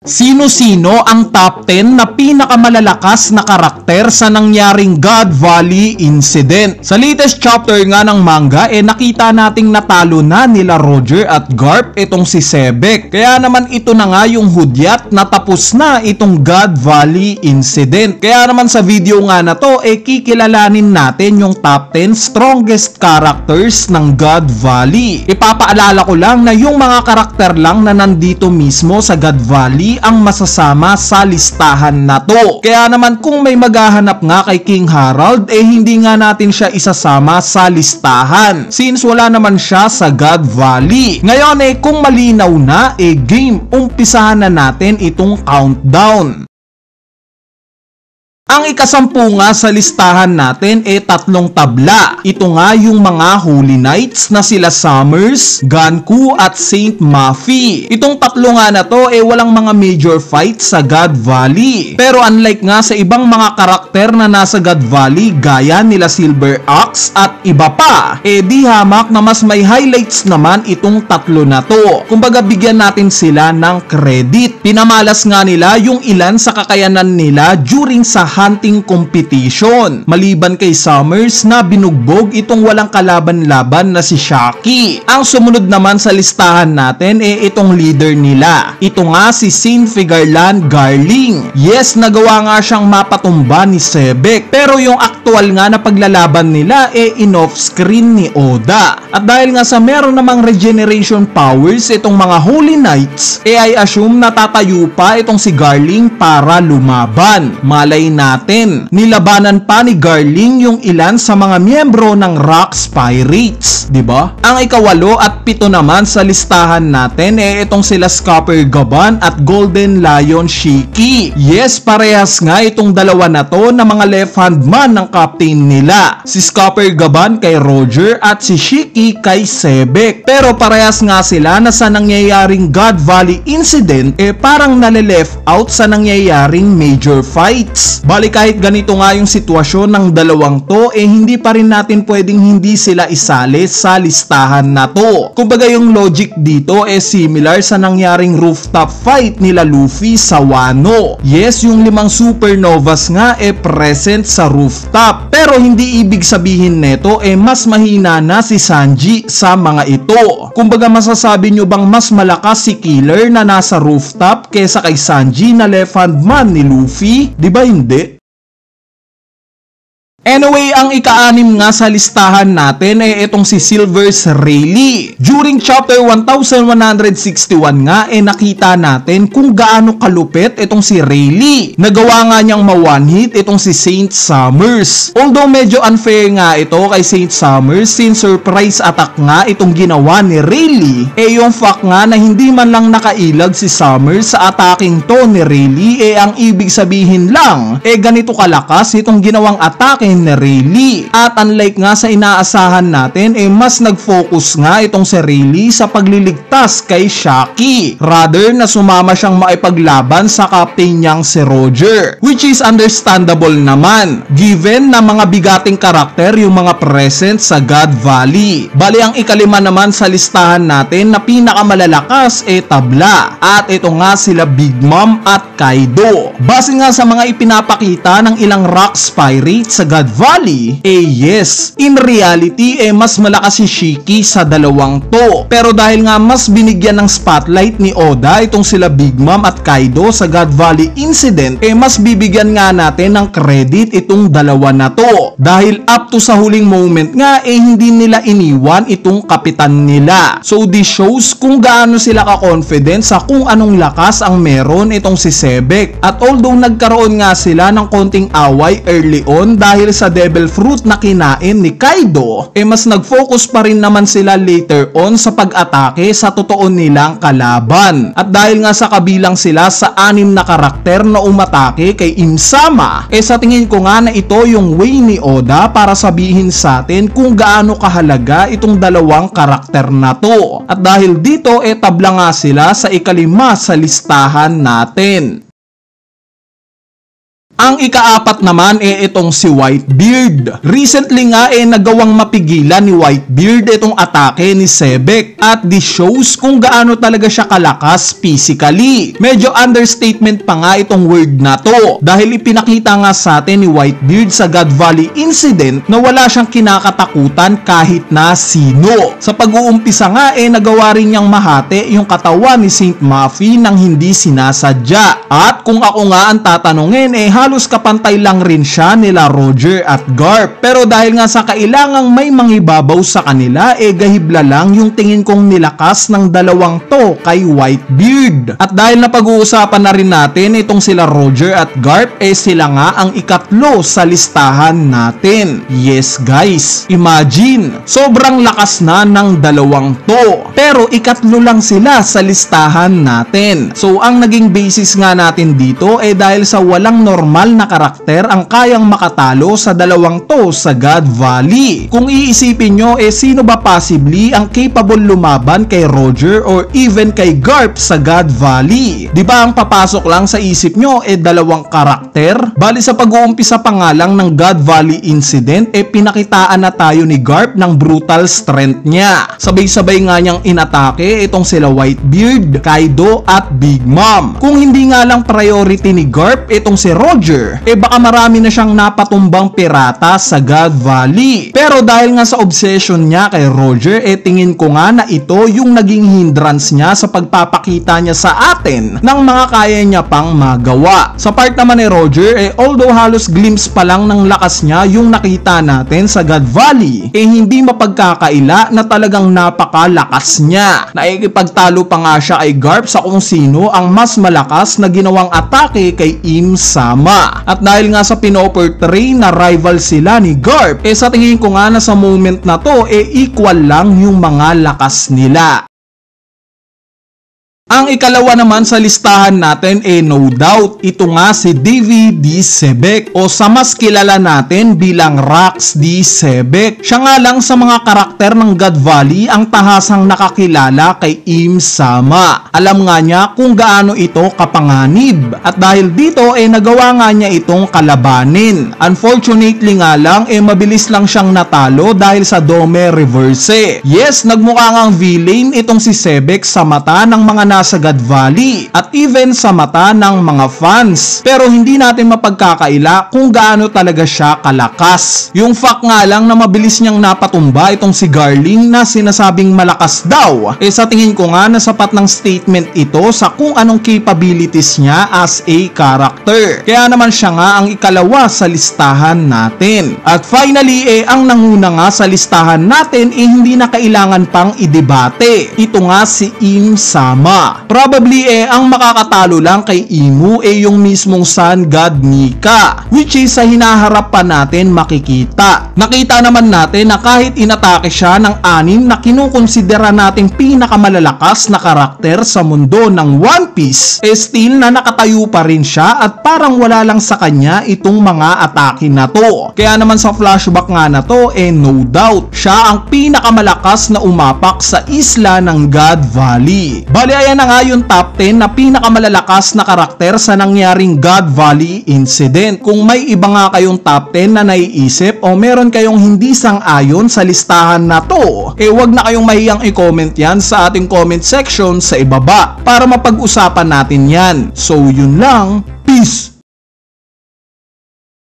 Sino-sino ang top 10 na pinakamalalakas na karakter sa nangyaring God Valley incident? Sa latest chapter nga ng manga, nakita nating natalo na nila Roger at Garp itong si Sebek. Kaya naman ito na nga yung hudyat na tapos na itong God Valley incident. Kaya naman sa video nga na to, kikilalanin natin yung top 10 strongest characters ng God Valley. Ipapaalala ko lang na yung mga karakter lang na nandito mismo sa God Valley ang masasama sa listahan na to. Kaya naman kung may maghahanap nga kay King Harald, hindi nga natin siya isasama sa listahan since wala naman siya sa God Valley. Ngayon kung malinaw na, game, umpisahan na natin itong countdown. Ang ikasampu nga sa listahan natin tatlong tabla. Ito nga yung mga Holy Knights na sila Summers, Ganku at Saint Mafi. Itong tatlo nga na to walang mga major fights sa God Valley. Pero unlike nga sa ibang mga karakter na nasa God Valley gaya nila Silver Axe at iba pa, di hamak na mas may highlights naman itong tatlo na to. Kumbaga bigyan natin sila ng credit. Pinamalas nga nila yung ilan sa kakayanan nila during sa hunting competition. Maliban kay Summers na binugbog itong walang kalaban-laban na si Shaki. Ang sumunod naman sa listahan natin itong leader nila. Ito nga si Saint Figarland Garling. Yes, nagawa nga siyang mapatumba ni Sebek. Pero yung aktual nga na paglalaban nila in-off-screen ni Oda. At dahil nga sa meron namang regeneration powers itong mga Holy Knights, I assume na tatayo pa itong si Garling para lumaban. Malay natin, nilabanan pa ni Garling yung ilan sa mga miyembro ng Rocks Pirates, di ba? Ang ikawalo at pito naman sa listahan natin itong sila Scupper Gaban at Golden Lion Shiki. Yes, parehas nga itong dalawa na to na mga left hand man ng captain nila. Si Scupper Gaban kay Roger at si Shiki kay Sebek. Pero parehas nga sila na sa nangyayaring God Valley incident parang nale-left out sa nangyayaring major fights. Bali kahit ganito nga yung sitwasyon ng dalawang to, hindi pa rin natin pwedeng hindi sila isali sa listahan na to. Kumbaga yung logic dito similar sa nangyaring rooftop fight nila Luffy sa Wano. Yes, yung 5 supernovas nga present sa rooftop. Pero hindi ibig sabihin neto mas mahina na si Sanji sa mga ito. Kumbaga masasabi nyo bang mas malakas si Killer na nasa rooftop kesa kay Sanji na left hand man ni Luffy? Di ba hindi? Anyway, ang ika-6 nga sa listahan natin itong si Silver's Rayleigh. During chapter 1161 nga nakita natin kung gaano kalupit itong si Rayleigh. Nagawa nga niyang ma-one hit itong si Saint Summers. Although medyo unfair nga ito kay Saint Summers since surprise attack nga itong ginawa ni Rayleigh. Yung fact nga na hindi man lang nakailag si Summers sa attacking to ni Rayleigh ang ibig sabihin lang ganito kalakas itong ginawang atake ni Rayleigh. At unlike nga sa inaasahan natin mas nag-focus nga itong si Rayleigh sa pagliligtas kay Shaki rather na sumama siyang maipaglaban sa captain niyang si Roger, which is understandable naman given na mga bigating karakter yung mga present sa God Valley. Bali ang ikalima naman sa listahan natin na pinakamalalakas tabla at ito nga sila Big Mom at Kaido. Base nga sa mga ipinapakita ng ilang Rocks Pirates sa God Valley, yes, in reality mas malakas si Shiki sa dalawang to. Pero dahil nga mas binigyan ng spotlight ni Oda itong sila Big Mom at Kaido sa God Valley incident, mas bibigyan nga natin ng credit itong dalawa na to. Dahil up to sa huling moment nga hindi nila iniwan itong kapitan nila. So this shows kung gaano sila ka-confident sa kung anong lakas ang meron itong si Sebek. At although nagkaroon nga sila ng konting away early on dahil sa Devil Fruit na kinain ni Kaido, mas nag-focus pa rin naman sila later on sa pag-atake sa totoo nilang kalaban. At dahil nga sa kabilang sila sa 6 na karakter na umatake kay Im-sama, sa tingin ko nga na ito yung way ni Oda para sabihin sa atin kung gaano kahalaga itong dalawang karakter na to. At dahil dito tabla nga sila sa ika-5 sa listahan natin. Ang ikaapat naman itong si Whitebeard. Recently nga nagawang mapigilan ni Whitebeard itong atake ni Sebek at this shows kung gaano talaga siya kalakas physically. Medyo understatement pa nga itong word na to dahil ipinakita nga sa atin ni Whitebeard sa God Valley incident na wala siyang kinakatakutan kahit na sino. Sa pag-uumpisa nga nagawa rin niyang mahati yung katawan ni Saint Maffy nang hindi sinasadya. At kung ako nga ang tatanungin halos kapantay lang rin siya nila Roger at Garp. Pero dahil nga sa kailangang may mangibabaw sa kanila gahibla lang yung tingin kong nilakas ng dalawang to kay Whitebeard. At dahil napag-uusapan na rin natin itong sila Roger at Garp sila nga ang ikatlo sa listahan natin. Yes guys, imagine, sobrang lakas na ng dalawang to. Pero ikatlo lang sila sa listahan natin. So ang naging basis nga natin dito dahil sa walang normal na karakter ang kayang makatalo sa dalawang to sa God Valley. Kung iisipin nyo sino ba possibly ang capable lumaban kay Roger or even kay Garp sa God Valley? Di ba ang papasok lang sa isip nyo dalawang karakter? Bali sa pag-uumpisa pa nga lang ng God Valley incident pinakitaan na tayo ni Garp ng brutal strength niya. Sabay-sabay nga niyang inatake itong sila Whitebeard, Kaido at Big Mom. Kung hindi nga lang priority ni Garp itong si Roger, baka marami na siyang napatumbang pirata sa God Valley. Pero dahil nga sa obsession niya kay Roger, tingin ko nga na ito yung naging hindrance niya sa pagpapakita niya sa atin ng mga kaya niya pang magawa. Sa part naman ni Roger, although halos glimpse pa lang ng lakas niya yung nakita natin sa God Valley, hindi mapagkakaila na talagang napakalakas niya. Naikipagtalo pa nga siya kay Garp sa kung sino ang mas malakas na ginawang atake kay Im Sama. At dahil nga sa pinoportray na rival sila ni Garp, sa tingin ko nga na sa moment na to equal lang yung mga lakas nila. Ang ikalawa naman sa listahan natin no doubt, ito nga si Davy D. Sebek o sa mas kilala natin bilang Rax D. Sebek. Siya nga lang sa mga karakter ng God Valley ang tahasang nakakilala kay Im Sama. Alam nga niya kung gaano ito kapanganib at dahil dito nagawa nga niya itong kalabanin. Unfortunately nga lang mabilis lang siyang natalo dahil sa Dome Reverse. Yes, nagmukha ngang villain itong si Sebek sa mata ng mga nasa God Valley at even sa mata ng mga fans. Pero hindi natin mapagkakaila kung gaano talaga siya kalakas. Yung fact nga lang na mabilis niyang napatumba itong si Garling na sinasabing malakas daw, sa tingin ko nga na sapat ng statement ito sa kung anong capabilities niya as a character. Kaya naman siya nga ang ikalawa sa listahan natin. At finally ang nanguna nga sa listahan natin hindi na kailangan pang idebate. Ito nga si Im Sama. Probably ang makakatalo lang kay Imu yung mismong Sun God Nika, which is sa hinaharap pa natin makikita. Nakita naman natin na kahit inatake siya ng 6 na kinukonsidera nating pinakamalalakas na karakter sa mundo ng One Piece, still na nakatayo pa rin siya at parang wala lang sa kanya itong mga atake na to. Kaya naman sa flashback nga na to no doubt siya ang pinakamalakas na umapak sa isla ng God Valley. Bali ayan na nga yung top 10 na pinakamalalakas na karakter sa nangyaring God Valley incident. Kung may iba nga kayong top 10 na naiisip o meron kayong hindi sang-ayon sa listahan na to, wag na kayong mahiyang i-comment yan sa ating comment section sa ibaba para mapag-usapan natin yan. So yun lang, peace!